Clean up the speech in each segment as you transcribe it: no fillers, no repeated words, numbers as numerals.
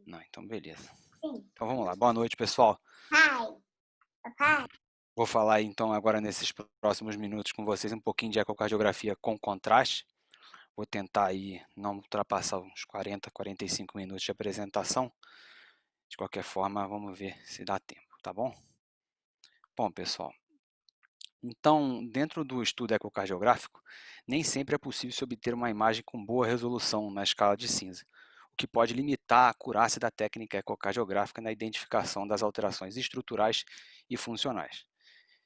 Não, então beleza. Sim. Então vamos lá. Boa noite, pessoal. Pai, papai. Vou falar aí, então agora nesses próximos minutos com vocês um pouquinho de ecocardiografia com contraste. Vou tentar aí não ultrapassar uns 40, 45 minutos de apresentação. De qualquer forma, vamos ver se dá tempo, tá bom? Bom, pessoal, então dentro do estudo ecocardiográfico, nem sempre é possível se obter uma imagem com boa resolução na escala de cinza, o que pode limitar a acurácia da técnica ecocardiográfica na identificação das alterações estruturais e funcionais.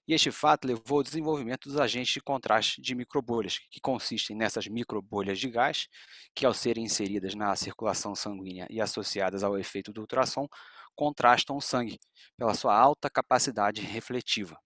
E este fato levou ao desenvolvimento dos agentes de contraste de microbolhas, que consistem nessas microbolhas de gás, que ao serem inseridas na circulação sanguínea e associadas ao efeito do ultrassom, contrastam o sangue pela sua alta capacidade refletiva.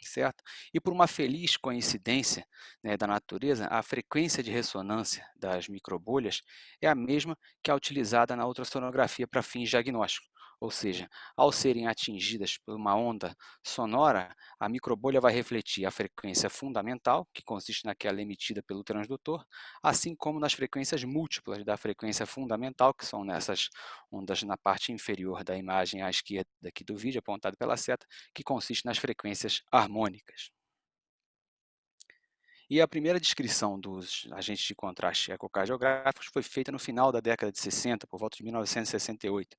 Certo? E por uma feliz coincidência, né, da natureza, a frequência de ressonância das microbolhas é a mesma que a utilizada na ultrassonografia para fins diagnósticos. Ou seja, ao serem atingidas por uma onda sonora, a microbolha vai refletir a frequência fundamental, que consiste naquela emitida pelo transdutor, assim como nas frequências múltiplas da frequência fundamental, que são nessas ondas na parte inferior da imagem à esquerda aqui do vídeo, apontado pela seta, que consiste nas frequências harmônicas. E a primeira descrição dos agentes de contraste ecocardiográficos foi feita no final da década de 60, por volta de 1968,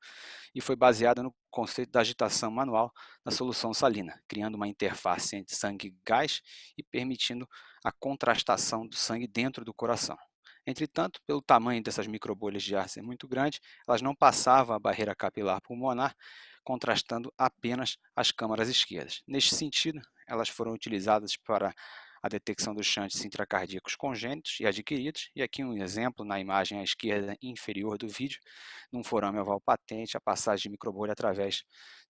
e foi baseada no conceito da agitação manual na solução salina, criando uma interface entre sangue e gás e permitindo a contrastação do sangue dentro do coração. Entretanto, pelo tamanho dessas microbolhas de ar ser muito grande, elas não passavam a barreira capilar pulmonar, contrastando apenas as câmaras esquerdas. Neste sentido, elas foram utilizadas para a detecção dos shunts intracardíacos congênitos e adquiridos, e aqui um exemplo na imagem à esquerda inferior do vídeo, num forame oval patente, a passagem de microbolha através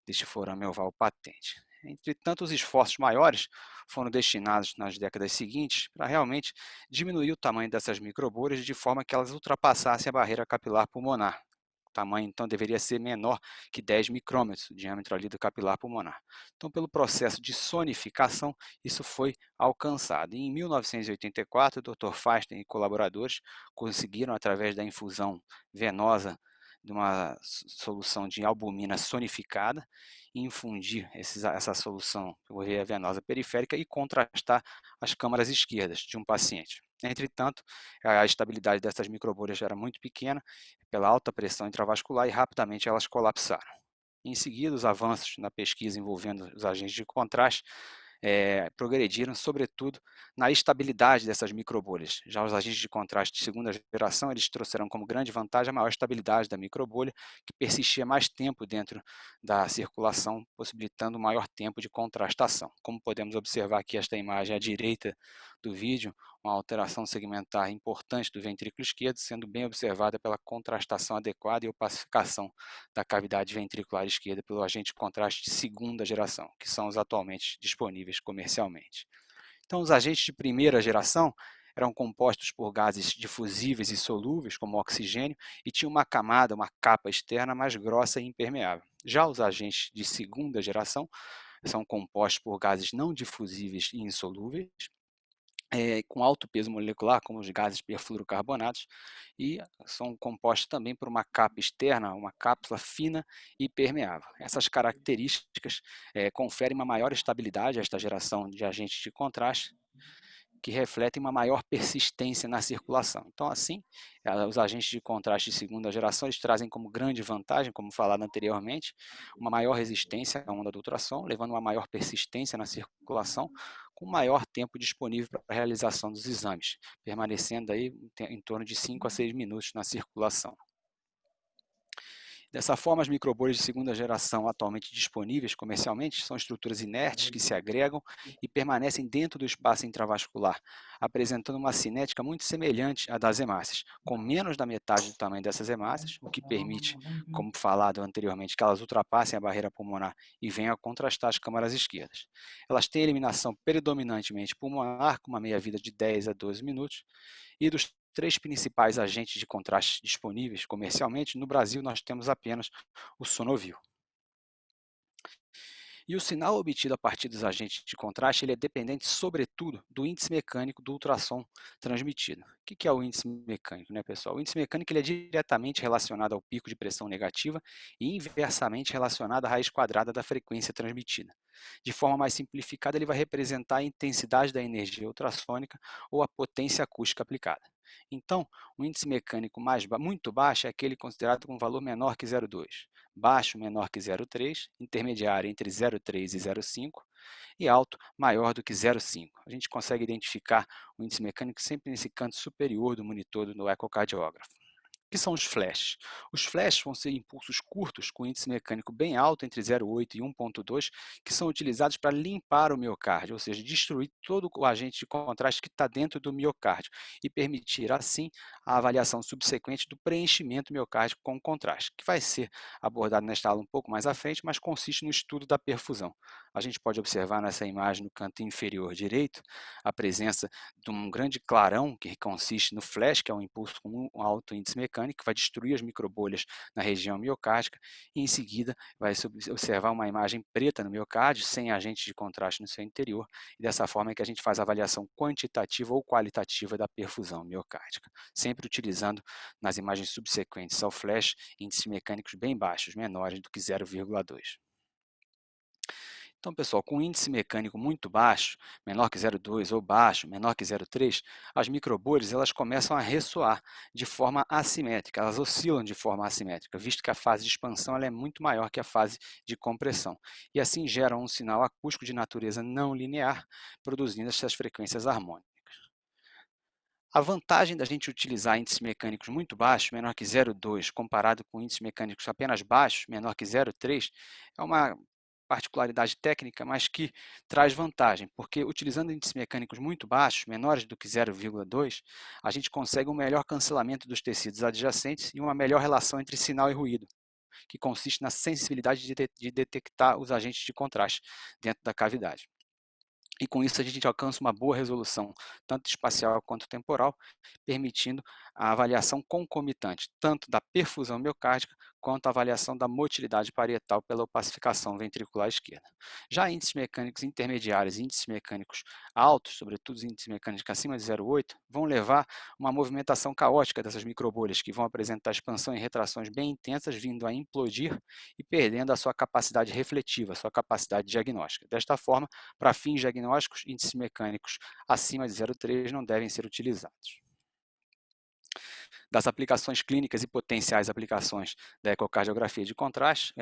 deste forame oval patente. Entretanto, os esforços maiores foram destinados nas décadas seguintes para realmente diminuir o tamanho dessas microbolhas de forma que elas ultrapassassem a barreira capilar pulmonar. O tamanho, então, deveria ser menor que 10 micrômetros, o diâmetro ali do capilar pulmonar. Então, pelo processo de sonificação, isso foi alcançado. E em 1984, o Dr. Feinstein e colaboradores conseguiram, através da infusão venosa de uma solução de albumina sonificada, infundir essa solução por via venosa periférica e contrastar as câmaras esquerdas de um paciente. Entretanto, a estabilidade dessas microbolhas era muito pequena, pela alta pressão intravascular, e rapidamente elas colapsaram. Em seguida, os avanços na pesquisa envolvendo os agentes de contraste progrediram, sobretudo, na estabilidade dessas microbolhas. Já os agentes de contraste de segunda geração, eles trouxeram como grande vantagem a maior estabilidade da microbolha, que persistia mais tempo dentro da circulação, possibilitando maior tempo de contrastação. Como podemos observar aqui esta imagem à direita do vídeo, uma alteração segmentar importante do ventrículo esquerdo, sendo bem observada pela contrastação adequada e opacificação da cavidade ventricular esquerda pelo agente de contraste de segunda geração, que são os atualmente disponíveis comercialmente. Então, os agentes de primeira geração eram compostos por gases difusíveis e solúveis, como o oxigênio, e tinham uma camada, uma capa externa mais grossa e impermeável. Já os agentes de segunda geração são compostos por gases não difusíveis e insolúveis, com alto peso molecular, como os gases perfluorocarbonatos, e são compostos também por uma capa externa, uma cápsula fina e permeável. Essas características conferem uma maior estabilidade a esta geração de agentes de contraste, que refletem uma maior persistência na circulação. Então, assim, os agentes de contraste de segunda geração eles trazem como grande vantagem, como falado anteriormente, uma maior resistência à onda do ultrassom, levando uma maior persistência na circulação, com maior tempo disponível para a realização dos exames, permanecendo aí em torno de 5 a 6 minutos na circulação. Dessa forma, as microbolhas de segunda geração atualmente disponíveis comercialmente são estruturas inertes que se agregam e permanecem dentro do espaço intravascular, apresentando uma cinética muito semelhante à das hemácias, com menos da metade do tamanho dessas hemácias, o que permite, como falado anteriormente, que elas ultrapassem a barreira pulmonar e venham a contrastar as câmaras esquerdas. Elas têm eliminação predominantemente pulmonar, com uma meia-vida de 10 a 12 minutos, e dos três principais agentes de contraste disponíveis comercialmente, no Brasil nós temos apenas o Sonovil. E o sinal obtido a partir dos agentes de contraste ele é dependente, sobretudo, do índice mecânico do ultrassom transmitido. que é o índice mecânico, né, pessoal? O índice mecânico ele é diretamente relacionado ao pico de pressão negativa e inversamente relacionado à raiz quadrada da frequência transmitida. De forma mais simplificada, ele vai representar a intensidade da energia ultrassônica ou a potência acústica aplicada. Então, o índice mecânico muito baixo é aquele considerado com valor menor que 0,2, baixo menor que 0,3, intermediário entre 0,3 e 0,5 e alto maior do que 0,5. A gente consegue identificar o índice mecânico sempre nesse canto superior do monitor do ecocardiógrafo. O que são os flashes? Os flashes vão ser impulsos curtos com índice mecânico bem alto, entre 0,8 e 1,2, que são utilizados para limpar o miocárdio, ou seja, destruir todo o agente de contraste que está dentro do miocárdio e permitir, assim, a avaliação subsequente do preenchimento miocárdico com contraste, que vai ser abordado nesta aula um pouco mais à frente, mas consiste no estudo da perfusão. A gente pode observar nessa imagem no canto inferior direito a presença de um grande clarão que consiste no flash, que é um impulso com um alto índice mecânico, que vai destruir as microbolhas na região miocárdica, e em seguida vai observar uma imagem preta no miocárdio, sem agente de contraste no seu interior, e dessa forma é que a gente faz a avaliação quantitativa ou qualitativa da perfusão miocárdica, sempre utilizando nas imagens subsequentes ao flash índices mecânicos bem baixos, menores do que 0,2. Então, pessoal, com índice mecânico muito baixo, menor que 0,2 ou baixo, menor que 0,3, as microbolhas elas começam a ressoar de forma assimétrica, elas oscilam de forma assimétrica, visto que a fase de expansão ela é muito maior que a fase de compressão. E assim geram um sinal acústico de natureza não linear, produzindo essas frequências harmônicas. A vantagem da gente utilizar índices mecânicos muito baixos, menor que 0,2, comparado com índices mecânicos apenas baixos, menor que 0,3, é uma particularidade técnica, mas que traz vantagem, porque utilizando índices mecânicos muito baixos, menores do que 0,2, a gente consegue um melhor cancelamento dos tecidos adjacentes e uma melhor relação entre sinal e ruído, que consiste na sensibilidade de detectar os agentes de contraste dentro da cavidade. E com isso a gente alcança uma boa resolução, tanto espacial quanto temporal, permitindo a avaliação concomitante, tanto da perfusão miocárdica, quanto a avaliação da motilidade parietal pela opacificação ventricular esquerda. Já índices mecânicos intermediários e índices mecânicos altos, sobretudo os índices mecânicos acima de 0,8, vão levar uma movimentação caótica dessas microbolhas, que vão apresentar expansão e retrações bem intensas, vindo a implodir e perdendo a sua capacidade refletiva, a sua capacidade diagnóstica. Desta forma, para fins diagnósticos, índices mecânicos acima de 0,3 não devem ser utilizados. Das aplicações clínicas e potenciais aplicações da ecocardiografia de contraste,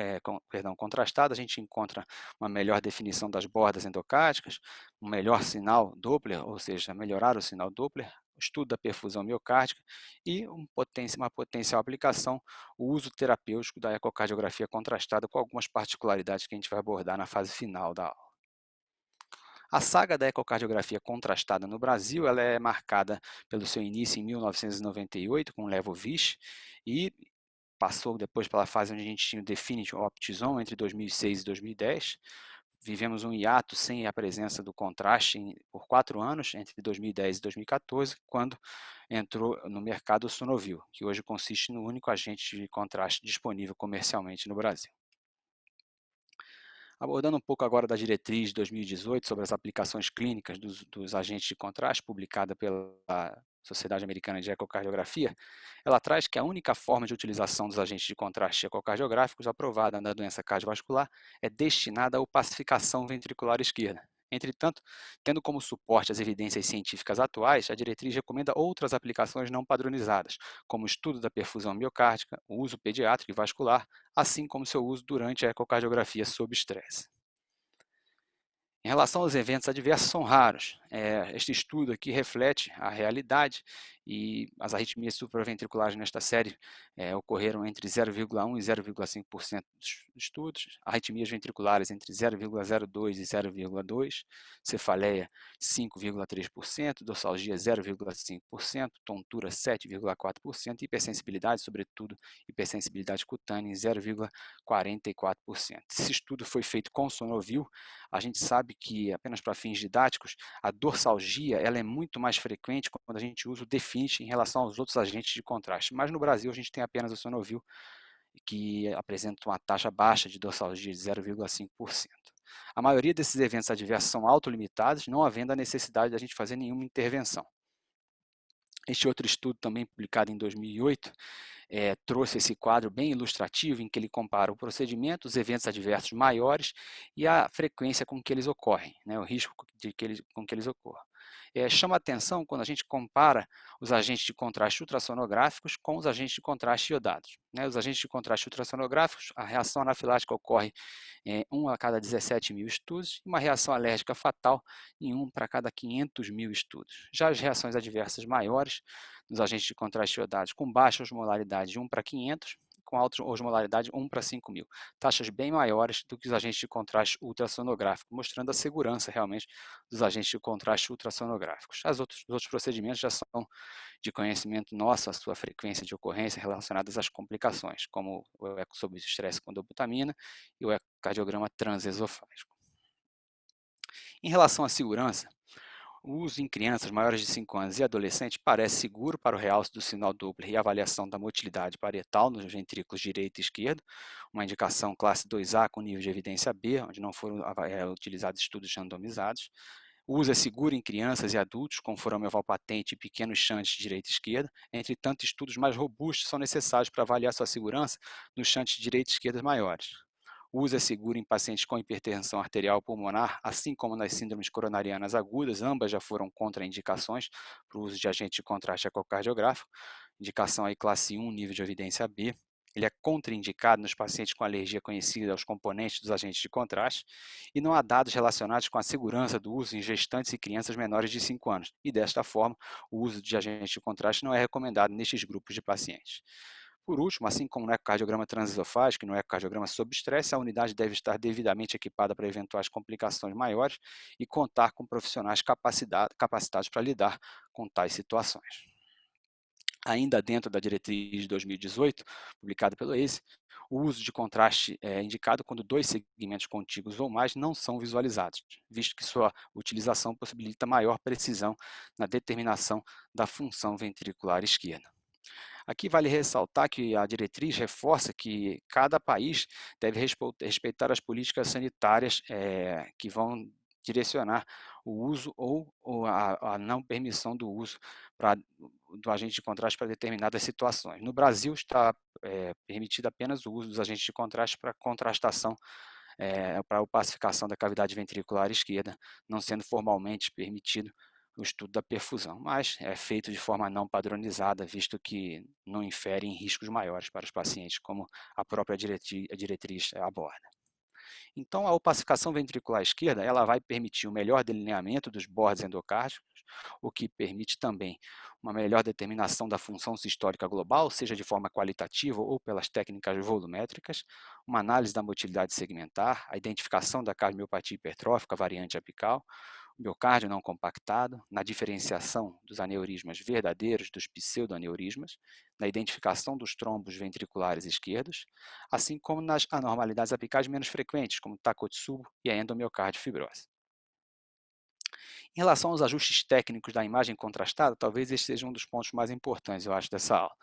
contrastada, a gente encontra uma melhor definição das bordas endocárdicas, um melhor sinal Doppler, ou seja, melhorar o sinal Doppler, o estudo da perfusão miocárdica e uma potencial aplicação, o uso terapêutico da ecocardiografia contrastada com algumas particularidades que a gente vai abordar na fase final da aula. A saga da ecocardiografia contrastada no Brasil ela é marcada pelo seu início em 1998 com o Levovic e passou depois pela fase onde a gente tinha o Definitive Optizone entre 2006 e 2010. Vivemos um hiato sem a presença do contraste por 4 anos, entre 2010 e 2014, quando entrou no mercado o Sonovil, que hoje consiste no único agente de contraste disponível comercialmente no Brasil. Abordando um pouco agora da diretriz de 2018 sobre as aplicações clínicas dos agentes de contraste, publicada pela Sociedade Americana de Ecocardiografia, ela traz que a única forma de utilização dos agentes de contraste ecocardiográficos aprovada na doença cardiovascular é destinada à opacificação ventricular esquerda. Entretanto, tendo como suporte as evidências científicas atuais, a diretriz recomenda outras aplicações não padronizadas, como o estudo da perfusão miocárdica, o uso pediátrico e vascular, assim como seu uso durante a ecocardiografia sob estresse. Em relação aos eventos adversos, são raros. Este estudo aqui reflete a realidade e as arritmias supraventriculares nesta série ocorreram entre 0,1 e 0,5% dos estudos, arritmias ventriculares entre 0,02 e 0,2, cefaleia 5,3%, dorsalgia 0,5%, tontura 7,4% e hipersensibilidade, sobretudo hipersensibilidade cutânea em 0,44%. Esse estudo foi feito com Sonovil. A gente sabe que, apenas para fins didáticos, a dorsalgia ela é muito mais frequente quando a gente usa o Definit em relação aos outros agentes de contraste. Mas no Brasil a gente tem apenas o Sonovil, que apresenta uma taxa baixa de dorsalgia de 0,5%. A maioria desses eventos adversos são autolimitados, não havendo a necessidade de a gente fazer nenhuma intervenção. Este outro estudo, também publicado em 2008, trouxe esse quadro bem ilustrativo em que ele compara o procedimento, os eventos adversos maiores e a frequência com que eles ocorrem, né, o risco com que eles ocorram. Chama atenção quando a gente compara os agentes de contraste ultrassonográficos com os agentes de contraste iodados. Né? Os agentes de contraste ultrassonográficos, a reação anafilática ocorre em 1 a cada 17 mil estudos e uma reação alérgica fatal em 1 para cada 500 mil estudos. Já as reações adversas maiores nos agentes de contraste iodados com baixa osmolaridade de 1 para 500, com alta osmolaridade 1 para 5.000, taxas bem maiores do que os agentes de contraste ultrassonográfico, mostrando a segurança realmente dos agentes de contraste ultrassonográficos. Os outros procedimentos já são de conhecimento nosso, a sua frequência de ocorrência relacionadas às complicações, como o eco sob estresse com dobutamina e o ecocardiograma transesofágico. Em relação à segurança, o uso em crianças maiores de 5 anos e adolescentes parece seguro para o realce do sinal Doppler e avaliação da motilidade parietal nos ventrículos direito e esquerdo, uma indicação classe 2A com nível de evidência B, onde não foram utilizados estudos randomizados. O uso é seguro em crianças e adultos com forame oval patente e pequenos shunts direita e esquerda. Entretanto, estudos mais robustos são necessários para avaliar sua segurança nos shunts direita e esquerda maiores. O uso é seguro em pacientes com hipertensão arterial pulmonar, assim como nas síndromes coronarianas agudas, ambas já foram contraindicações para o uso de agente de contraste ecocardiográfico, indicação aí classe 1, nível de evidência B. Ele é contraindicado nos pacientes com alergia conhecida aos componentes dos agentes de contraste e não há dados relacionados com a segurança do uso em gestantes e crianças menores de 5 anos. E desta forma, o uso de agentes de contraste não é recomendado nestes grupos de pacientes. Por último, assim como no ecocardiograma transesofágico e no ecocardiograma sob estresse, a unidade deve estar devidamente equipada para eventuais complicações maiores e contar com profissionais capacitados para lidar com tais situações. Ainda dentro da diretriz de 2018, publicada pelo ACE, o uso de contraste é indicado quando dois segmentos contíguos ou mais não são visualizados, visto que sua utilização possibilita maior precisão na determinação da função ventricular esquerda. Aqui vale ressaltar que a diretriz reforça que cada país deve respeitar as políticas sanitárias que vão direcionar o uso ou a não permissão do uso do agente de contraste para determinadas situações. No Brasil está permitido apenas o uso dos agentes de contraste para contrastação, para a opacificação da cavidade ventricular esquerda, não sendo formalmente permitido o estudo da perfusão, mas é feito de forma não padronizada, visto que não infere em riscos maiores para os pacientes, como a própria diretriz aborda. Então, a opacificação ventricular esquerda ela vai permitir o melhor delineamento dos bordes endocárdicos, o que permite também uma melhor determinação da função sistólica global, seja de forma qualitativa ou pelas técnicas volumétricas, uma análise da motilidade segmentar, a identificação da cardiomiopatia hipertrófica variante apical, o miocárdio não compactado, na diferenciação dos aneurismas verdadeiros dos pseudoaneurismas, na identificação dos trombos ventriculares esquerdos, assim como nas anormalidades apicais menos frequentes, como Takotsubo e a endomiocardifibrose. Em relação aos ajustes técnicos da imagem contrastada, talvez esse seja um dos pontos mais importantes, eu acho, dessa aula.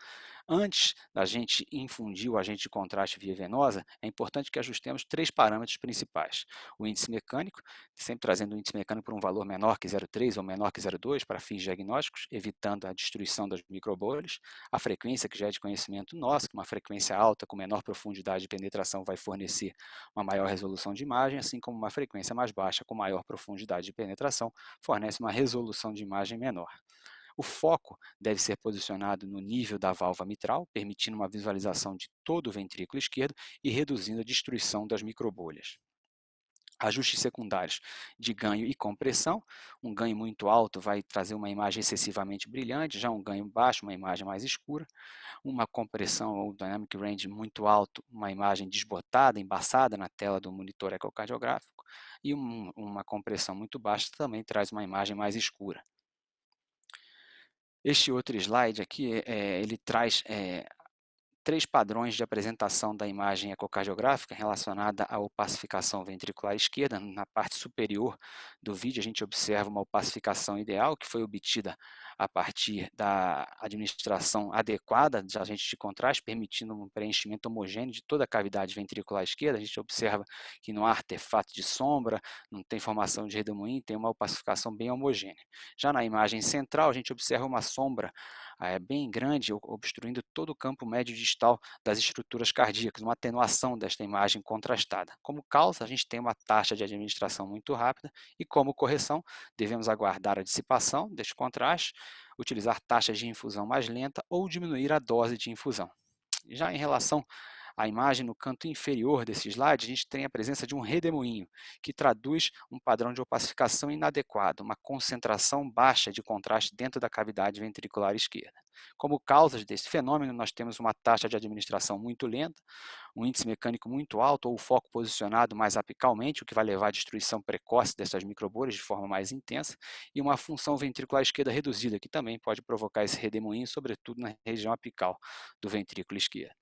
Antes da gente infundir o agente de contraste via venosa, é importante que ajustemos 3 parâmetros principais. O índice mecânico, sempre trazendo o índice mecânico por um valor menor que 0,3 ou menor que 0,2 para fins diagnósticos, evitando a destruição das microbolhas. A frequência, que já é de conhecimento nosso, que uma frequência alta com menor profundidade de penetração vai fornecer uma maior resolução de imagem, assim como uma frequência mais baixa com maior profundidade de penetração fornece uma resolução de imagem menor. O foco deve ser posicionado no nível da válvula mitral, permitindo uma visualização de todo o ventrículo esquerdo e reduzindo a destruição das microbolhas. Ajustes secundários de ganho e compressão. Um ganho muito alto vai trazer uma imagem excessivamente brilhante, já um ganho baixo, uma imagem mais escura. Uma compressão ou dynamic range muito alto, uma imagem desbotada, embaçada na tela do monitor ecocardiográfico. E uma compressão muito baixa também traz uma imagem mais escura. Este outro slide aqui, ele traz 3 padrões de apresentação da imagem ecocardiográfica relacionada à opacificação ventricular esquerda. Na parte superior do vídeo, a gente observa uma opacificação ideal que foi obtida a partir da administração adequada de agentes de contraste, permitindo um preenchimento homogêneo de toda a cavidade ventricular esquerda. A gente observa que não há artefato de sombra, não tem formação de redemoinho, tem uma opacificação bem homogênea. Já na imagem central, a gente observa uma sombra bem grande, obstruindo todo o campo médio distal das estruturas cardíacas, uma atenuação desta imagem contrastada. Como causa, a gente tem uma taxa de administração muito rápida e, como correção, devemos aguardar a dissipação deste contraste, utilizar taxas de infusão mais lenta ou diminuir a dose de infusão. Já em relação à imagem no canto inferior desse slide, a gente tem a presença de um redemoinho, que traduz um padrão de opacificação inadequado, uma concentração baixa de contraste dentro da cavidade ventricular esquerda. Como causas desse fenômeno, nós temos uma taxa de administração muito lenta, um índice mecânico muito alto ou o foco posicionado mais apicalmente, o que vai levar à destruição precoce dessas microbolhas de forma mais intensa, e uma função ventricular esquerda reduzida, que também pode provocar esse redemoinho, sobretudo na região apical do ventrículo esquerdo.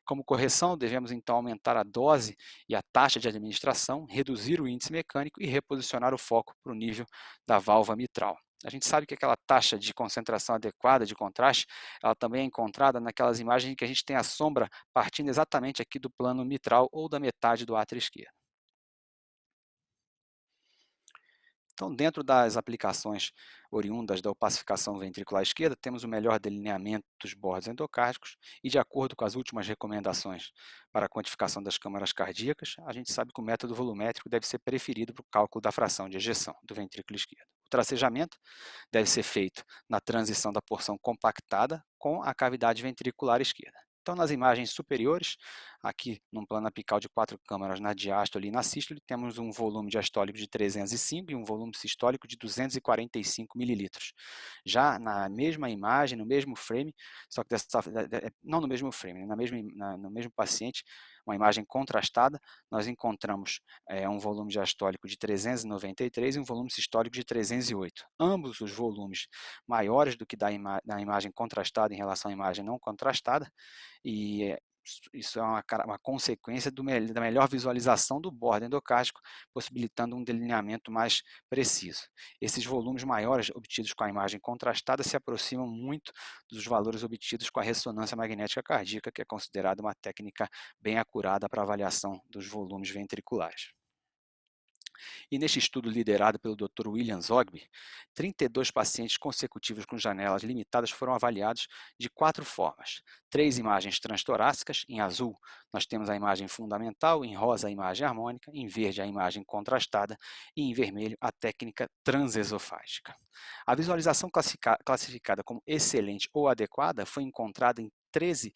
Como correção, devemos então aumentar a dose e a taxa de administração, reduzir o índice mecânico e reposicionar o foco para o nível da válvula mitral. A gente sabe que aquela taxa de concentração adequada de contraste, ela também é encontrada naquelas imagens em que a gente tem a sombra partindo exatamente aqui do plano mitral ou da metade do átrio esquerdo. Então, dentro das aplicações oriundas da opacificação ventricular esquerda, temos o melhor delineamento dos bordos endocárdicos e, de acordo com as últimas recomendações para a quantificação das câmaras cardíacas, a gente sabe que o método volumétrico deve ser preferido para o cálculo da fração de ejeção do ventrículo esquerdo. O tracejamento deve ser feito na transição da porção compactada com a cavidade ventricular esquerda. Então, nas imagens superiores, aqui num plano apical de 4 câmaras na diástole e na sístole, temos um volume diastólico de 305 e um volume sistólico de 245 mililitros. Já na mesma imagem, no mesmo frame, só que não no mesmo frame, no mesmo paciente, uma imagem contrastada, nós encontramos um volume diastólico de 393 e um volume sistólico de 308. Ambos os volumes maiores do que da imagem contrastada em relação à imagem não contrastada, e isso é uma consequência da melhor visualização do bordo endocárdico, possibilitando um delineamento mais preciso. Esses volumes maiores obtidos com a imagem contrastada se aproximam muito dos valores obtidos com a ressonância magnética cardíaca, que é considerada uma técnica bem acurada para avaliação dos volumes ventriculares. E neste estudo liderado pelo Dr. William Zogby, 32 pacientes consecutivos com janelas limitadas foram avaliados de 4 formas. 3 imagens transtorácicas, em azul nós temos a imagem fundamental, em rosa a imagem harmônica, em verde a imagem contrastada e em vermelho a técnica transesofágica. A visualização classificada como excelente ou adequada foi encontrada em 13%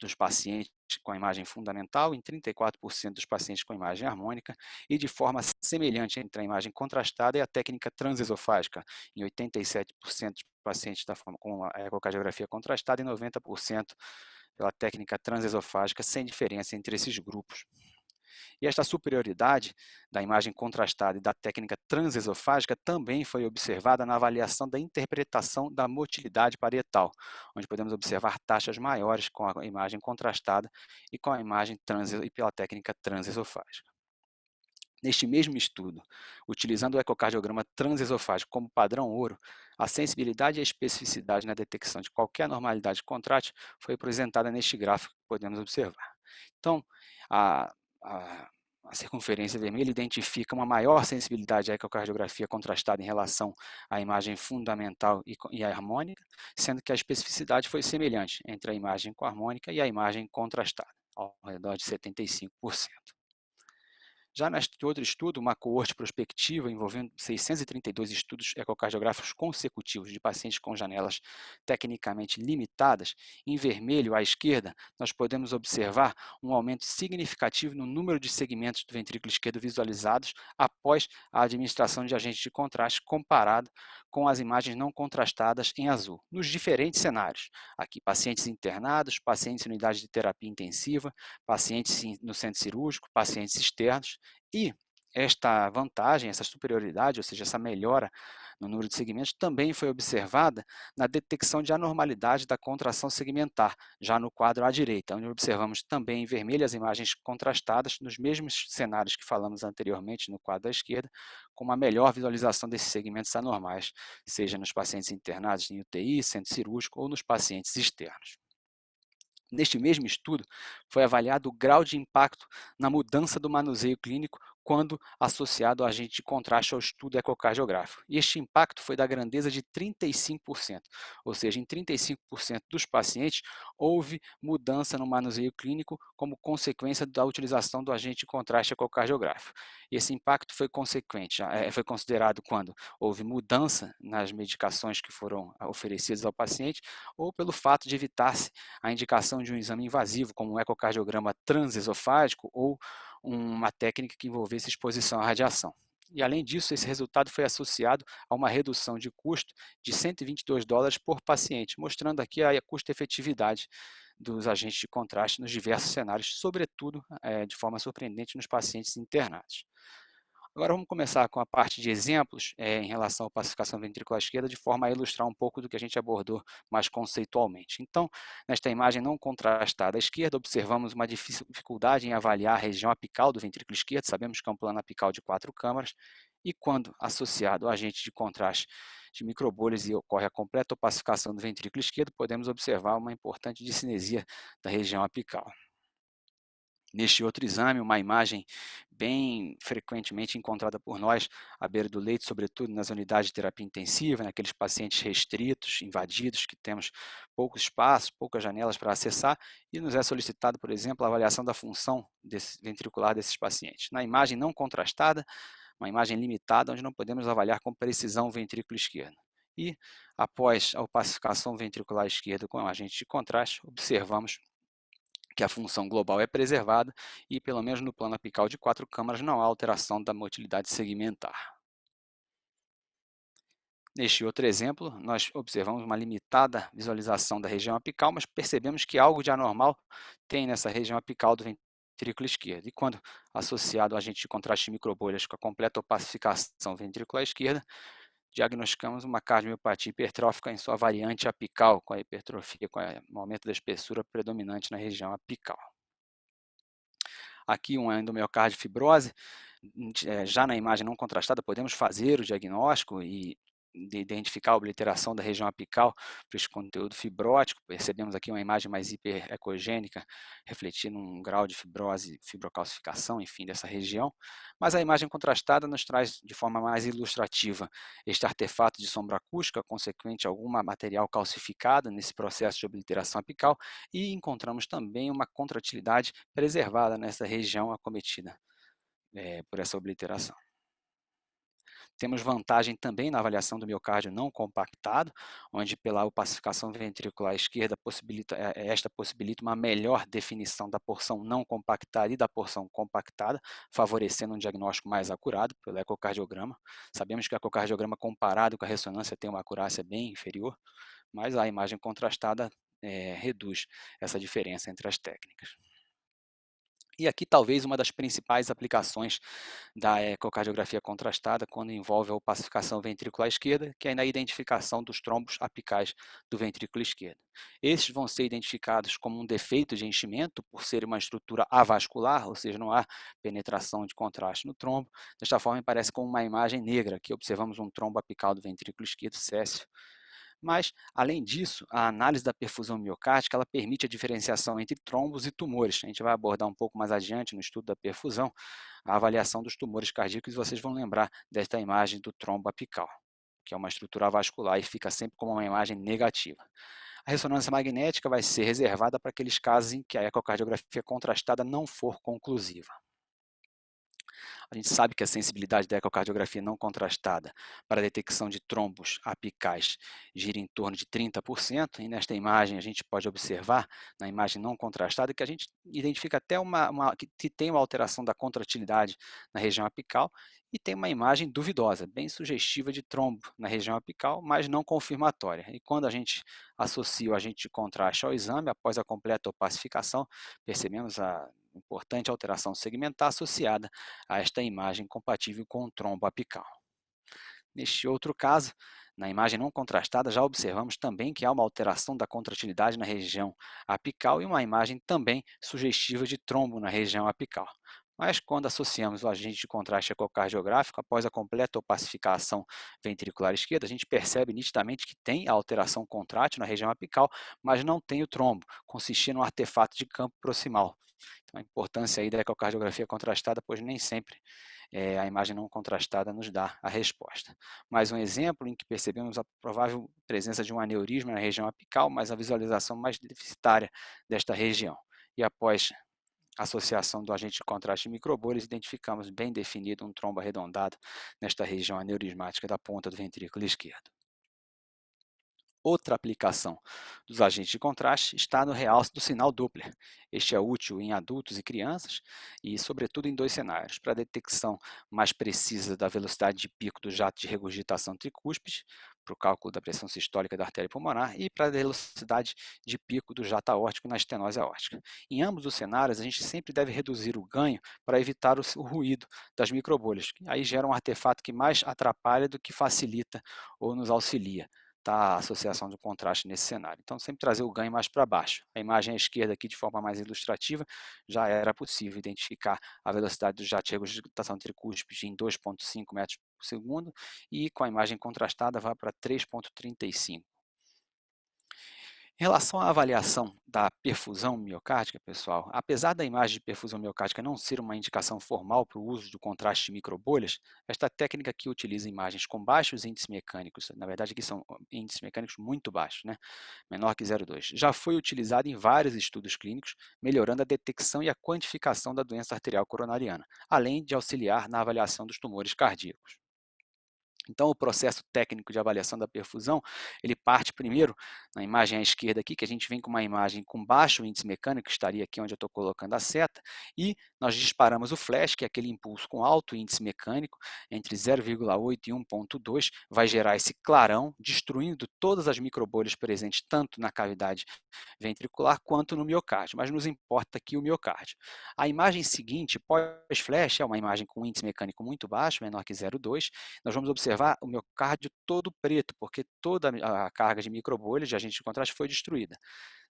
dos pacientes com a imagem fundamental, em 34% dos pacientes com a imagem harmônica e de forma semelhante entre a imagem contrastada e a técnica transesofágica, em 87% dos pacientes com a ecocardiografia contrastada e 90% pela técnica transesofágica, sem diferença entre esses grupos. E esta superioridade da imagem contrastada e da técnica transesofágica também foi observada na avaliação da interpretação da motilidade parietal, onde podemos observar taxas maiores com a imagem contrastada e com a imagem e pela técnica transesofágica. Neste mesmo estudo, utilizando o ecocardiograma transesofágico como padrão ouro, a sensibilidade e a especificidade na detecção de qualquer anormalidade contrátil foi apresentada neste gráfico que podemos observar. Então, a, a, a circunferência vermelha identifica uma maior sensibilidade à ecocardiografia contrastada em relação à imagem fundamental e à harmônica, sendo que a especificidade foi semelhante entre a imagem com harmônica e a imagem contrastada, ao redor de 75%. Já neste outro estudo, uma coorte prospectiva envolvendo 632 estudos ecocardiográficos consecutivos de pacientes com janelas tecnicamente limitadas, em vermelho à esquerda, nós podemos observar um aumento significativo no número de segmentos do ventrículo esquerdo visualizados após a administração de agentes de contraste comparado com as imagens não contrastadas em azul, nos diferentes cenários. Aqui, pacientes internados, pacientes em unidade de terapia intensiva, pacientes no centro cirúrgico, pacientes externos, e esta vantagem, essa superioridade, ou seja, essa melhora no número de segmentos também foi observada na detecção de anormalidade da contração segmentar, já no quadro à direita, onde observamos também em vermelho as imagens contrastadas nos mesmos cenários que falamos anteriormente no quadro à esquerda, com uma melhor visualização desses segmentos anormais, seja nos pacientes internados em UTI, centro cirúrgico ou nos pacientes externos. Neste mesmo estudo, foi avaliado o grau de impacto na mudança do manuseio clínico quando associado ao agente de contraste ao estudo ecocardiográfico. E este impacto foi da grandeza de 35%, ou seja, em 35% dos pacientes houve mudança no manuseio clínico como consequência da utilização do agente de contraste ecocardiográfico. E esse impacto foi consequente, foi considerado quando houve mudança nas medicações que foram oferecidas ao paciente ou pelo fato de evitar-se a indicação de um exame invasivo, como um ecocardiograma transesofágico ou uma técnica que envolvesse exposição à radiação. E, além disso, esse resultado foi associado a uma redução de custo de US$ 122 por paciente, mostrando aqui a custo-efetividade dos agentes de contraste nos diversos cenários, sobretudo, de forma surpreendente, nos pacientes internados. Agora vamos começar com a parte de exemplos em relação à pacificação ventricular esquerda, de forma a ilustrar um pouco do que a gente abordou mais conceitualmente. Então, nesta imagem não contrastada à esquerda, observamos uma dificuldade em avaliar a região apical do ventrículo esquerdo, sabemos que é um plano apical de 4 câmaras, e quando associado ao agente de contraste de microbolhas e ocorre a completa opacificação do ventrículo esquerdo, podemos observar uma importante discinesia da região apical. Neste outro exame, uma imagem bem frequentemente encontrada por nós à beira do leito, sobretudo nas unidades de terapia intensiva, naqueles pacientes restritos, invadidos, que temos poucos espaços, poucas janelas para acessar, e nos é solicitado, por exemplo, a avaliação da função ventricular desses pacientes. Na imagem não contrastada, uma imagem limitada, onde não podemos avaliar com precisão o ventrículo esquerdo. E, após a opacificação ventricular esquerda com agente de contraste, observamos que a função global é preservada e, pelo menos no plano apical de 4 câmaras, não há alteração da motilidade segmentar. Neste outro exemplo, nós observamos uma limitada visualização da região apical, mas percebemos que algo de anormal tem nessa região apical do ventrículo esquerdo. E quando associado ao agente de contraste de microbolhas com a completa opacificação ventricular esquerda, diagnosticamos uma cardiomiopatia hipertrófica em sua variante apical, com a hipertrofia, com o aumento da espessura predominante na região apical. Aqui uma endomiocárdio fibrose, já na imagem não contrastada podemos fazer o diagnóstico e identificar a obliteração da região apical para esse conteúdo fibrótico. Percebemos aqui uma imagem mais hiperecogênica, refletindo um grau de fibrose, fibrocalcificação, enfim, dessa região. Mas a imagem contrastada nos traz de forma mais ilustrativa este artefato de sombra acústica, consequente a algum material calcificado nesse processo de obliteração apical, e encontramos também uma contratilidade preservada nessa região acometida por essa obliteração. Temos vantagem também na avaliação do miocárdio não compactado, onde pela opacificação ventricular esquerda esta possibilita uma melhor definição da porção não compactada e da porção compactada, favorecendo um diagnóstico mais acurado pelo ecocardiograma. Sabemos que o ecocardiograma comparado com a ressonância tem uma acurácia bem inferior, mas a imagem contrastada reduz essa diferença entre as técnicas. E aqui talvez uma das principais aplicações da ecocardiografia contrastada quando envolve a opacificação ventricular esquerda, que é na identificação dos trombos apicais do ventrículo esquerdo. Esses vão ser identificados como um defeito de enchimento por ser uma estrutura avascular, ou seja, não há penetração de contraste no trombo. Desta forma, parece como uma imagem negra, que observamos um trombo apical do ventrículo esquerdo céssio. Mas, além disso, a análise da perfusão miocárdica ela permite a diferenciação entre trombos e tumores. A gente vai abordar um pouco mais adiante no estudo da perfusão a avaliação dos tumores cardíacos e vocês vão lembrar desta imagem do trombo apical, que é uma estrutura avascular e fica sempre como uma imagem negativa. A ressonância magnética vai ser reservada para aqueles casos em que a ecocardiografia contrastada não for conclusiva. A gente sabe que a sensibilidade da ecocardiografia não contrastada para a detecção de trombos apicais gira em torno de 30%, e nesta imagem a gente pode observar, na imagem não contrastada, que a gente identifica até que tem uma alteração da contratilidade na região apical, e tem uma imagem duvidosa, bem sugestiva de trombo na região apical, mas não confirmatória. E quando a gente associa o agente de contraste ao exame, após a completa opacificação, percebemos a importante alteração segmentar associada a esta imagem compatível com o trombo apical. Neste outro caso, na imagem não contrastada, já observamos também que há uma alteração da contratilidade na região apical e uma imagem também sugestiva de trombo na região apical. Mas quando associamos o agente de contraste ecocardiográfico, após a completa opacificação ventricular esquerda, a gente percebe nitidamente que tem a alteração contrátil na região apical, mas não tem o trombo, consistindo em um artefato de campo proximal. Então, a importância aí da ecocardiografia contrastada, pois nem sempre a imagem não contrastada nos dá a resposta. Mais um exemplo em que percebemos a provável presença de um aneurisma na região apical, mas a visualização mais deficitária desta região. E após associação do agente de contraste microbolhas, identificamos bem definido um trombo arredondado nesta região aneurismática da ponta do ventrículo esquerdo. Outra aplicação dos agentes de contraste está no realce do sinal Doppler. Este é útil em adultos e crianças e, sobretudo, em dois cenários: para a detecção mais precisa da velocidade de pico do jato de regurgitação tricúspide, para o cálculo da pressão sistólica da artéria pulmonar, e para a velocidade de pico do jato aórtico na estenose aórtica. Em ambos os cenários, a gente sempre deve reduzir o ganho para evitar o ruído das microbolhas, que aí gera um artefato que mais atrapalha do que facilita ou nos auxilia. Tá, a associação do contraste nesse cenário. Então, sempre trazer o ganho mais para baixo. A imagem à esquerda aqui, de forma mais ilustrativa, já era possível identificar a velocidade do jato de regurgitação tricúspide em 2,5 metros por segundo e com a imagem contrastada vai para 3,35. Em relação à avaliação da perfusão miocárdica, pessoal, apesar da imagem de perfusão miocárdica não ser uma indicação formal para o uso de contraste de microbolhas, esta técnica aqui utiliza imagens com baixos índices mecânicos, na verdade aqui são índices mecânicos muito baixos, né? Menor que 0,2. Já foi utilizada em vários estudos clínicos, melhorando a detecção e a quantificação da doença arterial coronariana, além de auxiliar na avaliação dos tumores cardíacos. Então, o processo técnico de avaliação da perfusão, ele parte primeiro, na imagem à esquerda aqui, que a gente vem com uma imagem com baixo índice mecânico, que estaria aqui onde eu estou colocando a seta, e nós disparamos o flash, que é aquele impulso com alto índice mecânico, entre 0,8 e 1,2, vai gerar esse clarão, destruindo todas as microbolhas presentes, tanto na cavidade ventricular quanto no miocárdio, mas nos importa aqui o miocárdio. A imagem seguinte, pós-flash, é uma imagem com índice mecânico muito baixo, menor que 0,2, nós vamos observar o miocárdio todo preto, porque toda a carga de microbolhas de agente de contraste foi destruída.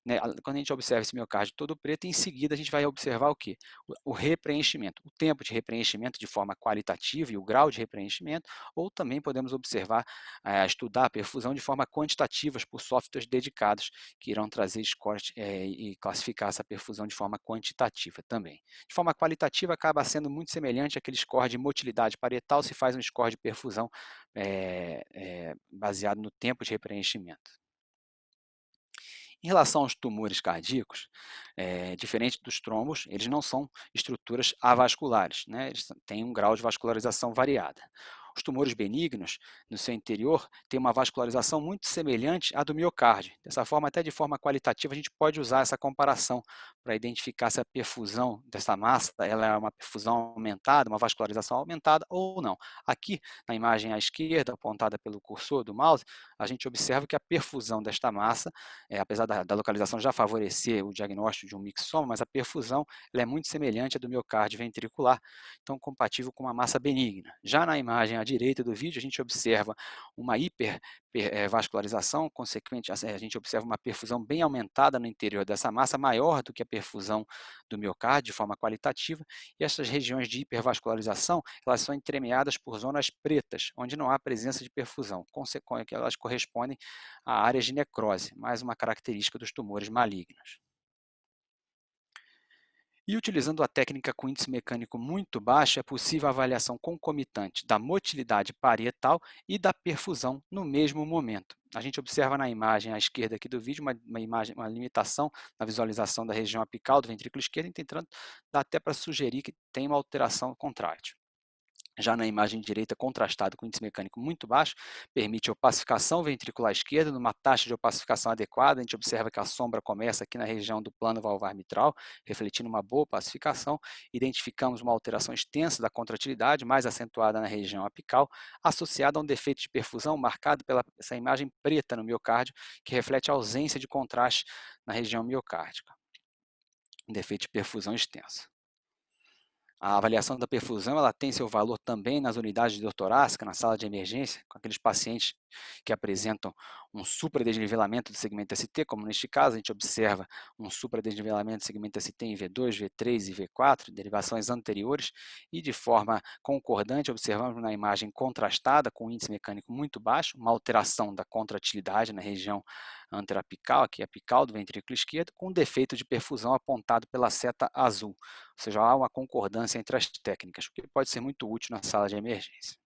Né? Quando a gente observa esse miocárdio todo preto, em seguida a gente vai observar o quê? O repreenchimento, o tempo de repreenchimento de forma qualitativa e o grau de repreenchimento, ou também podemos observar, estudar a perfusão de forma quantitativa por softwares dedicados que irão trazer scores e classificar essa perfusão de forma quantitativa também. De forma qualitativa, acaba sendo muito semelhante àquele score de motilidade parietal, se faz um score de perfusão baseado no tempo de repreenchimento. Em relação aos tumores cardíacos, diferente dos trombos, eles não são estruturas avasculares, né? Eles têm um grau de vascularização variada. Os tumores benignos, no seu interior, têm uma vascularização muito semelhante à do miocárdio. Dessa forma, até de forma qualitativa, a gente pode usar essa comparação para identificar se a perfusão dessa massa ela é uma perfusão aumentada, uma vascularização aumentada ou não. Aqui, na imagem à esquerda, apontada pelo cursor do mouse, a gente observa que a perfusão desta massa, apesar da localização já favorecer o diagnóstico de um mixoma, mas a perfusão ela é muito semelhante à do miocárdio ventricular, então compatível com uma massa benigna. Já na imagem à direita do vídeo, a gente observa uma hipervascularização, consequente, a gente observa uma perfusão bem aumentada no interior dessa massa, maior do que a perfusão do miocárdio, de forma qualitativa, e essas regiões de hipervascularização, elas são entremeadas por zonas pretas, onde não há presença de perfusão, que elas correspondem a áreas de necrose, mais uma característica dos tumores malignos. E utilizando a técnica com índice mecânico muito baixo, é possível a avaliação concomitante da motilidade parietal e da perfusão no mesmo momento. A gente observa na imagem à esquerda aqui do vídeo uma limitação na visualização da região apical do ventrículo esquerdo, tentando dar até para sugerir que tem uma alteração contrátil. Já na imagem direita, contrastado com índice mecânico muito baixo, permite opacificação ventricular esquerda numa taxa de opacificação adequada. A gente observa que a sombra começa aqui na região do plano valvar mitral, refletindo uma boa opacificação. Identificamos uma alteração extensa da contratilidade, mais acentuada na região apical, associada a um defeito de perfusão marcado pela essa imagem preta no miocárdio, que reflete a ausência de contraste na região miocárdica. Um defeito de perfusão extensa. A avaliação da perfusão ela tem seu valor também nas unidades de dor torácica, na sala de emergência, com aqueles pacientes que apresentam um supradesnivelamento do segmento ST, como neste caso, a gente observa um supradesnivelamento do segmento ST em V2, V3 e V4, derivações anteriores, e de forma concordante observamos na imagem contrastada com índice mecânico muito baixo, uma alteração da contratilidade na região anterapical, aqui apical do ventrículo esquerdo, com defeito de perfusão apontado pela seta azul, ou seja, há uma concordância entre as técnicas, o que pode ser muito útil na sala de emergência.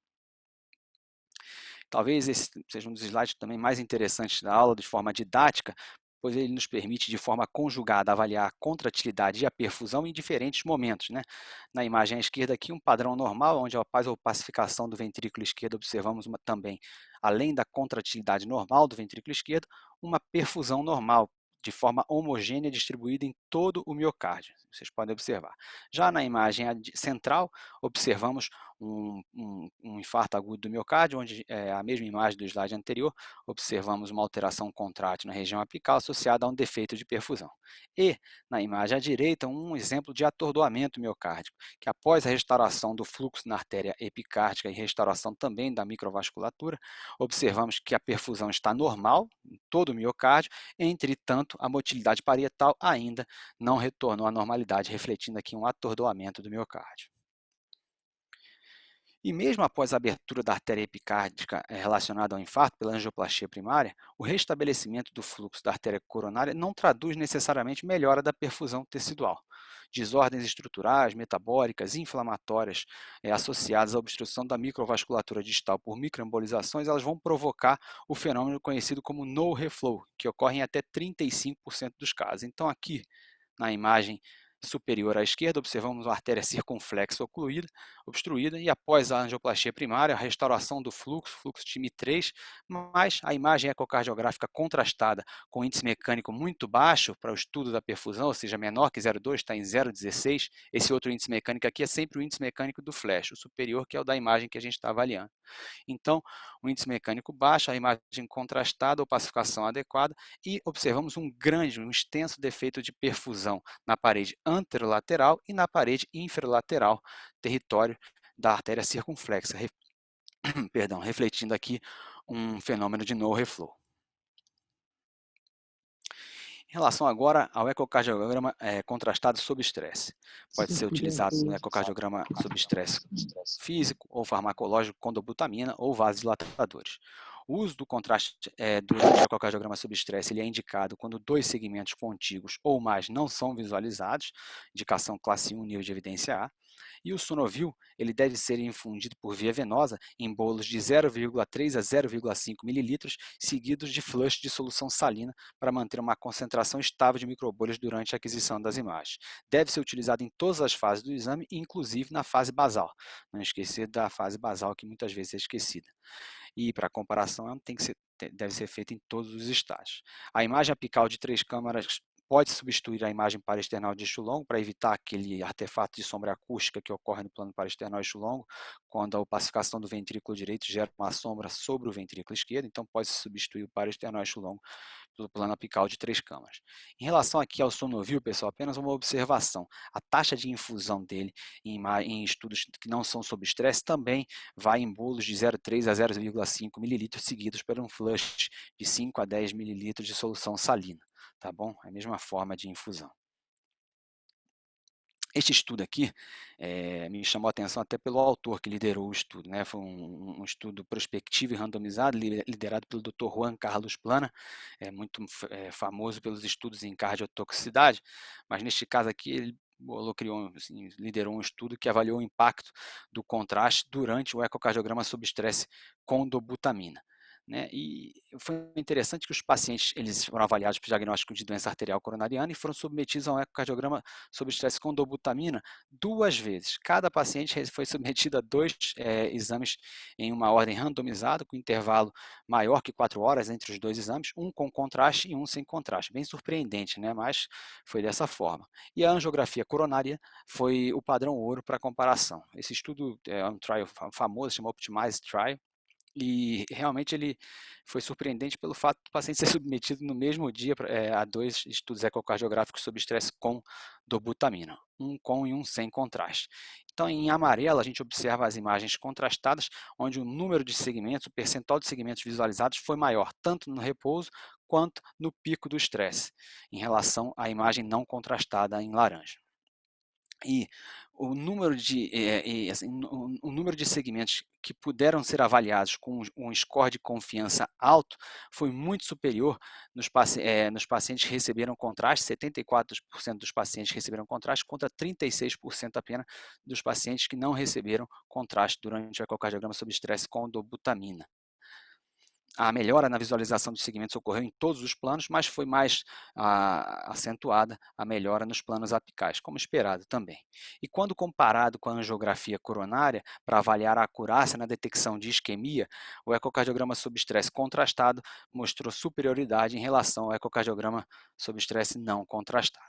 Talvez esse seja um dos slides também mais interessantes da aula, de forma didática, pois ele nos permite, de forma conjugada, avaliar a contratilidade e a perfusão em diferentes momentos, né? Na imagem à esquerda aqui, um padrão normal, onde após a opacificação do ventrículo esquerdo, observamos também, além da contratilidade normal do ventrículo esquerdo, uma perfusão normal, de forma homogênea, distribuída em todo o miocárdio. Vocês podem observar. Já na imagem central, observamos um infarto agudo do miocárdio, onde a mesma imagem do slide anterior, observamos uma alteração contrátil na região apical associada a um defeito de perfusão. E, na imagem à direita, um exemplo de atordoamento miocárdico, que após a restauração do fluxo na artéria epicárdica e restauração também da microvasculatura, observamos que a perfusão está normal em todo o miocárdio, entretanto, a motilidade parietal ainda não retornou à normalidade, refletindo aqui um atordoamento do miocárdio. E mesmo após a abertura da artéria epicárdica relacionada ao infarto pela angioplastia primária, o restabelecimento do fluxo da artéria coronária não traduz necessariamente melhora da perfusão tecidual. Desordens estruturais, metabólicas e inflamatórias associadas à obstrução da microvasculatura distal por microembolizações, elas vão provocar o fenômeno conhecido como no reflow, que ocorre em até 35% dos casos. Então aqui, na imagem superior à esquerda, observamos uma artéria circunflexa ocluída, obstruída, e após a angioplastia primária, a restauração do fluxo TIMI3, mas a imagem ecocardiográfica contrastada com índice mecânico muito baixo para o estudo da perfusão, ou seja, menor que 0,2, está em 0,16. Esse outro índice mecânico aqui é sempre o índice mecânico do flash, o superior, que é o da imagem que a gente está avaliando. Então, o índice mecânico baixo, a imagem contrastada, opacificação adequada, e observamos um extenso defeito de perfusão na parede anterolateral e na parede inferolateral, território da artéria circunflexa, refletindo aqui um fenômeno de no reflow. Em relação agora ao ecocardiograma contrastado sob estresse, pode ser utilizado no ecocardiograma sob estresse físico ou farmacológico com dobutamina ou vasodilatadores. O uso do contraste durante o ecocardiograma sob estresse ele é indicado quando dois segmentos contíguos ou mais não são visualizados, indicação classe 1, nível de evidência A, e o Sonovil ele deve ser infundido por via venosa em bolos de 0,3 a 0,5 ml, seguidos de flush de solução salina para manter uma concentração estável de microbolhas durante a aquisição das imagens. Deve ser utilizado em todas as fases do exame, inclusive na fase basal. Não esquecer da fase basal, que muitas vezes é esquecida. E, para comparação, deve ser feita em todos os estágios. A imagem apical de 3 câmaras pode substituir a imagem paraesternal de eixo longo para evitar aquele artefato de sombra acústica que ocorre no plano paraesternal eixo longo, quando a opacificação do ventrículo direito gera uma sombra sobre o ventrículo esquerdo, então pode se substituir o paraesternal eixo longo pelo plano apical de 3 câmaras. Em relação aqui ao Sonovil, pessoal, apenas uma observação. A taxa de infusão dele em estudos que não são sob estresse também vai em bolos de 0,3 a 0,5 ml, seguidos por um flush de 5 a 10 ml de solução salina. Tá bom? É a mesma forma de infusão. Este estudo aqui me chamou a atenção até pelo autor que liderou o estudo, né? Foi um estudo prospectivo e randomizado, liderado pelo Dr. Juan Carlos Plana, muito famoso pelos estudos em cardiotoxicidade, mas neste caso aqui ele liderou um estudo que avaliou o impacto do contraste durante o ecocardiograma sob estresse com dobutamina. Né? E foi interessante que os pacientes eles foram avaliados para o diagnóstico de doença arterial coronariana e foram submetidos a um ecocardiograma sob estresse com dobutamina 2 vezes. Cada paciente foi submetido a 2 exames em uma ordem randomizada, com intervalo maior que 4 horas entre os 2 exames, um com contraste e um sem contraste. Bem surpreendente, né? Mas foi dessa forma. E a angiografia coronária foi o padrão ouro para comparação. Esse estudo é um trial famoso, chama Optimize Trial, E realmente ele foi surpreendente pelo fato do paciente ser submetido no mesmo dia a 2 estudos ecocardiográficos sob estresse com dobutamina, um com e um sem contraste. Então, em amarelo, a gente observa as imagens contrastadas, onde o número de segmentos, o percentual de segmentos visualizados foi maior, tanto no repouso quanto no pico do estresse, em relação à imagem não contrastada em laranja. E o número de, assim, o número de segmentos que puderam ser avaliados com um score de confiança alto foi muito superior nos pacientes que receberam contraste, 74% dos pacientes receberam contraste contra 36% apenas dos pacientes que não receberam contraste durante o ecocardiograma sob estresse com dobutamina. A melhora na visualização dos segmentos ocorreu em todos os planos, mas foi mais acentuada a melhora nos planos apicais, como esperado também. E quando comparado com a angiografia coronária, para avaliar a acurácia na detecção de isquemia, o ecocardiograma sob estresse contrastado mostrou superioridade em relação ao ecocardiograma sob estresse não contrastado.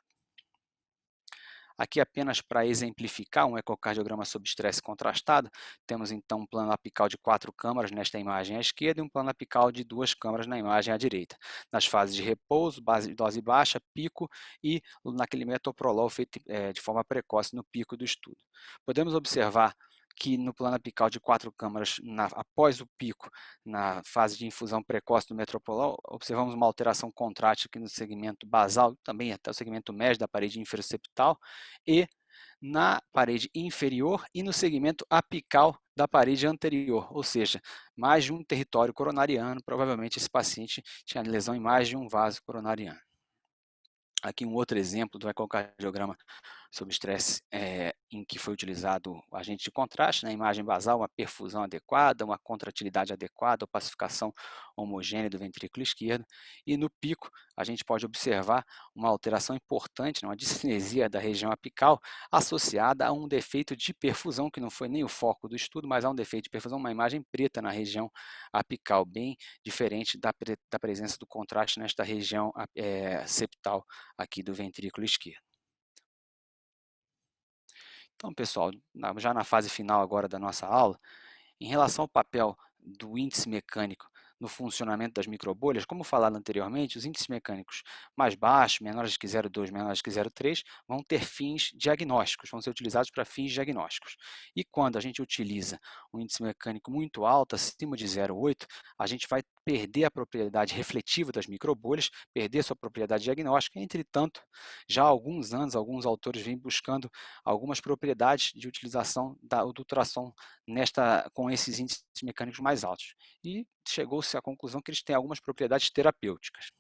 Aqui apenas para exemplificar um ecocardiograma sob estresse contrastado, temos então um plano apical de 4 câmaras nesta imagem à esquerda e um plano apical de 2 câmaras na imagem à direita. Nas fases de repouso, dose baixa, pico e naquele metoprolol feito de forma precoce no pico do estudo. Podemos observar que no plano apical de 4 câmaras, após o pico, na fase de infusão precoce do metoprolol, observamos uma alteração contrátil aqui no segmento basal, também até o segmento médio da parede inferoseptal, e na parede inferior e no segmento apical da parede anterior, ou seja, mais de um território coronariano, provavelmente esse paciente tinha lesão em mais de um vaso coronariano. Aqui um outro exemplo do ecocardiograma sob estresse em que foi utilizado o agente de contraste, na imagem basal, uma perfusão adequada, uma contratilidade adequada, opacificação homogênea do ventrículo esquerdo, e no pico a gente pode observar uma alteração importante, uma discinesia da região apical associada a um defeito de perfusão, que não foi nem o foco do estudo, mas há um defeito de perfusão, uma imagem preta na região apical, bem diferente da presença do contraste nesta região septal aqui do ventrículo esquerdo. Então, pessoal, já na fase final agora da nossa aula, em relação ao papel do índice mecânico no funcionamento das microbolhas, como falado anteriormente, os índices mecânicos mais baixos, menores que 0,2, menores que 0,3, vão ter fins diagnósticos, vão ser utilizados para fins diagnósticos. E quando a gente utiliza um índice mecânico muito alto, acima de 0,8, a gente vai perder a propriedade refletiva das microbolhas, perder sua propriedade diagnóstica. Entretanto, já há alguns anos, alguns autores vêm buscando algumas propriedades de utilização do ultrassom com esses índices mecânicos mais altos. E chegou-se à conclusão que eles têm algumas propriedades terapêuticas.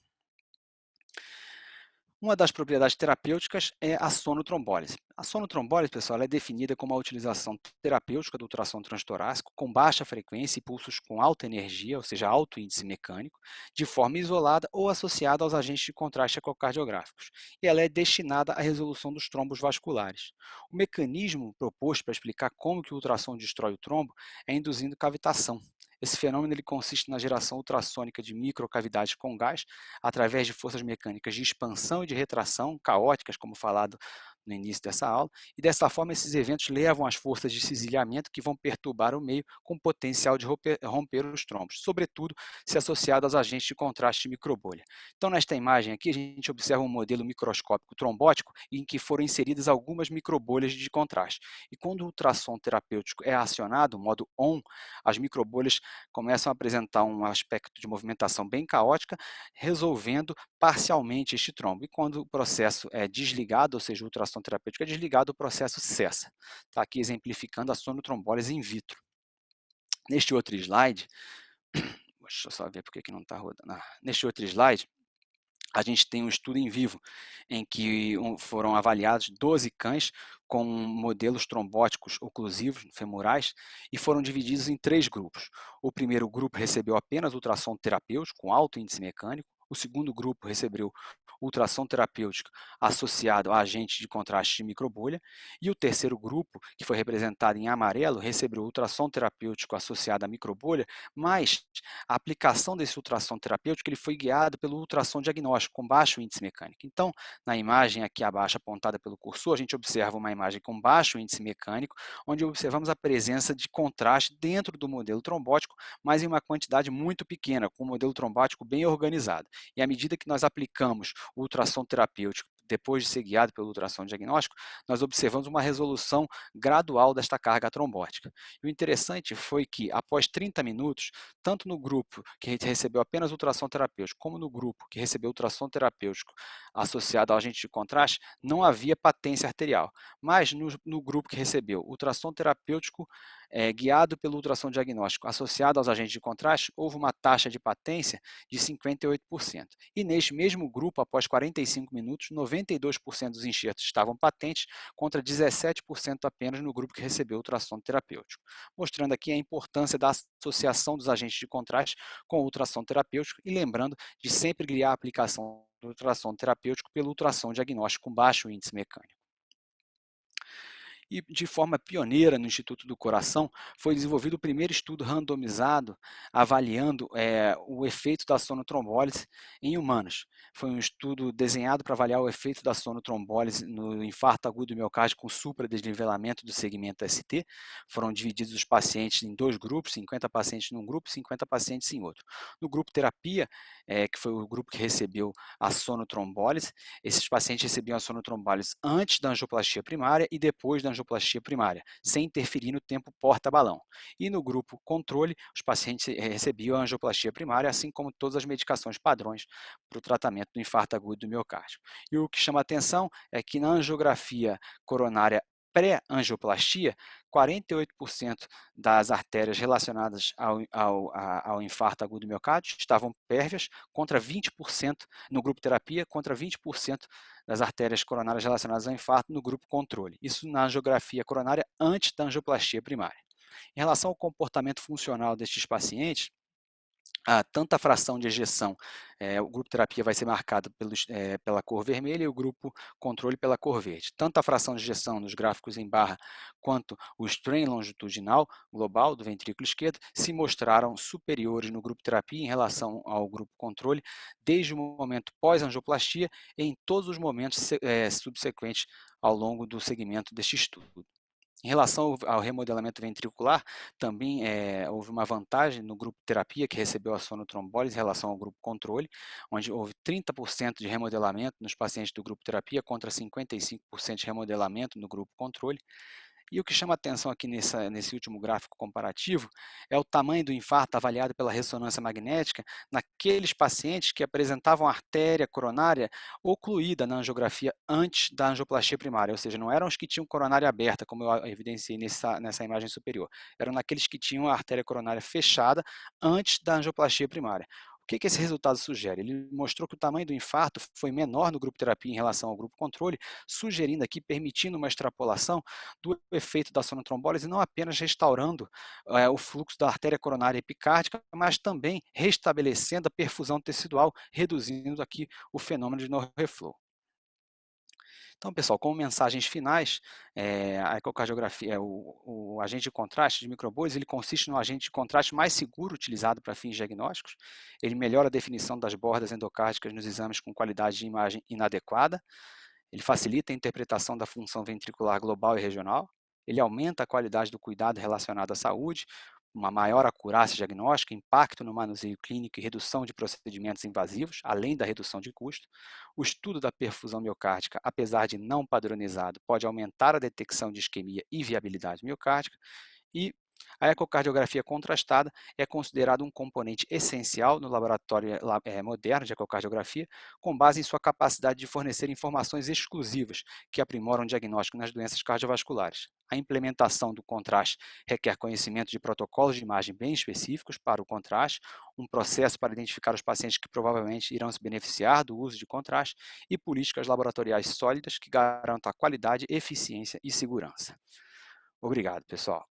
Uma das propriedades terapêuticas é a sonotrombólise. A sonotrombólise, pessoal, é definida como a utilização terapêutica do ultrassom transtorácico com baixa frequência e pulsos com alta energia, ou seja, alto índice mecânico, de forma isolada ou associada aos agentes de contraste ecocardiográficos. E ela é destinada à resolução dos trombos vasculares. O mecanismo proposto para explicar como que o ultrassom destrói o trombo é induzindo cavitação. Esse fenômeno ele consiste na geração ultrassônica de microcavidades com gás através de forças mecânicas de expansão e de retração caóticas, como falado no início dessa aula, e dessa forma esses eventos levam às forças de cisilhamento que vão perturbar o meio com potencial de romper os trombos, sobretudo se associado aos agentes de contraste de microbolha. Então, nesta imagem aqui, a gente observa um modelo microscópico trombótico em que foram inseridas algumas microbolhas de contraste. E quando o ultrassom terapêutico é acionado, o modo ON, as microbolhas começam a apresentar um aspecto de movimentação bem caótica, resolvendo parcialmente este trombo. E quando o processo é desligado, ou seja, o ultrassom terapêutico é desligado, o processo cessa. Está aqui exemplificando a sonotrombólise in vitro. Neste outro slide, deixa eu só ver porque que não está rodando. Neste outro slide, a gente tem um estudo em vivo, em que foram avaliados 12 cães com modelos trombóticos oclusivos femorais e foram divididos em 3 grupos. O primeiro grupo recebeu apenas ultrassom terapêutico com alto índice mecânico, O segundo grupo recebeu ultrassom terapêutico associado a agente de contraste de microbolha, e o terceiro grupo, que foi representado em amarelo, recebeu ultrassom terapêutico associado à microbolha, mas a aplicação desse ultrassom terapêutico ele foi guiado pelo ultrassom diagnóstico com baixo índice mecânico. Então, na imagem aqui abaixo apontada pelo cursor, a gente observa uma imagem com baixo índice mecânico, onde observamos a presença de contraste dentro do modelo trombótico, mas em uma quantidade muito pequena, com o modelo trombótico bem organizado. E à medida que nós aplicamos o ultrassom terapêutico, depois de ser guiado pelo ultrassom diagnóstico, nós observamos uma resolução gradual desta carga trombótica. E o interessante foi que, após 30 minutos, tanto no grupo que recebeu apenas ultrassom terapêutico, como no grupo que recebeu ultrassom terapêutico associado ao agente de contraste, não havia patência arterial. Mas no grupo que recebeu ultrassom terapêutico guiado pelo ultrassom diagnóstico associado aos agentes de contraste, houve uma taxa de patência de 58%. E neste mesmo grupo, após 45 minutos, 92% dos enxertos estavam patentes, contra 17% apenas no grupo que recebeu ultrassom terapêutico, mostrando aqui a importância da associação dos agentes de contraste com o ultrassom terapêutico e lembrando de sempre guiar a aplicação do ultrassom terapêutico pelo ultrassom diagnóstico com baixo índice mecânico. E, de forma pioneira no Instituto do Coração, foi desenvolvido o primeiro estudo randomizado avaliando o efeito da sonotrombólise em humanos. Foi um estudo desenhado para avaliar o efeito da sonotrombólise no infarto agudo do miocárdio com supradesnivelamento do segmento ST. Foram divididos os pacientes em dois grupos, 50 pacientes num grupo e 50 pacientes em outro. No grupo terapia, que foi o grupo que recebeu a sonotrombólise, esses pacientes recebiam a sonotrombólise antes da angioplastia primária e depois da angioplastia primária, sem interferir no tempo porta-balão. E no grupo controle, os pacientes recebiam a angioplastia primária, assim como todas as medicações padrões para o tratamento do infarto agudo do miocárdio. E o que chama a atenção é que na angiografia coronária pré-angioplastia, 48% das artérias relacionadas ao infarto agudo do miocárdio estavam pérvias, contra 20% no grupo terapia, contra 20% das artérias coronárias relacionadas ao infarto no grupo controle. Isso na angiografia coronária antes da angioplastia primária. Em relação ao comportamento funcional destes pacientes, tanto a fração de ejeção, o grupo terapia vai ser marcado pela cor vermelha e o grupo controle pela cor verde. Tanto a fração de ejeção nos gráficos em barra, quanto o strain longitudinal global do ventrículo esquerdo se mostraram superiores no grupo terapia em relação ao grupo controle, desde o momento pós-angioplastia e em todos os momentos subsequentes ao longo do segmento deste estudo. Em relação ao remodelamento ventricular, também houve uma vantagem no grupo terapia, que recebeu a sonotrombólise, em relação ao grupo controle, onde houve 30% de remodelamento nos pacientes do grupo terapia contra 55% de remodelamento no grupo controle. E o que chama atenção aqui nesse último gráfico comparativo é o tamanho do infarto avaliado pela ressonância magnética naqueles pacientes que apresentavam artéria coronária ocluída na angiografia antes da angioplastia primária, ou seja, não eram os que tinham coronária aberta, como eu evidenciei nessa imagem superior, eram naqueles que tinham a artéria coronária fechada antes da angioplastia primária. O que esse resultado sugere? Ele mostrou que o tamanho do infarto foi menor no grupo terapia em relação ao grupo controle, sugerindo aqui, permitindo uma extrapolação do efeito da sonotrombólise, não apenas restaurando o fluxo da artéria coronária epicárdica, mas também restabelecendo a perfusão tecidual, reduzindo aqui o fenômeno de no-reflow. Então, pessoal, como mensagens finais, a ecocardiografia, o agente de contraste de microbolhas, ele consiste no agente de contraste mais seguro utilizado para fins diagnósticos. Ele melhora a definição das bordas endocárdicas nos exames com qualidade de imagem inadequada. Ele facilita a interpretação da função ventricular global e regional. Ele aumenta a qualidade do cuidado relacionado à saúde, uma maior acurácia diagnóstica, impacto no manuseio clínico e redução de procedimentos invasivos, além da redução de custo. O estudo da perfusão miocárdica, apesar de não padronizado, pode aumentar a detecção de isquemia e viabilidade miocárdica. E a ecocardiografia contrastada é considerada um componente essencial no laboratório moderno de ecocardiografia, com base em sua capacidade de fornecer informações exclusivas que aprimoram o diagnóstico nas doenças cardiovasculares. A implementação do contraste requer conhecimento de protocolos de imagem bem específicos para o contraste, um processo para identificar os pacientes que provavelmente irão se beneficiar do uso de contraste e políticas laboratoriais sólidas que garantam a qualidade, eficiência e segurança. Obrigado, pessoal.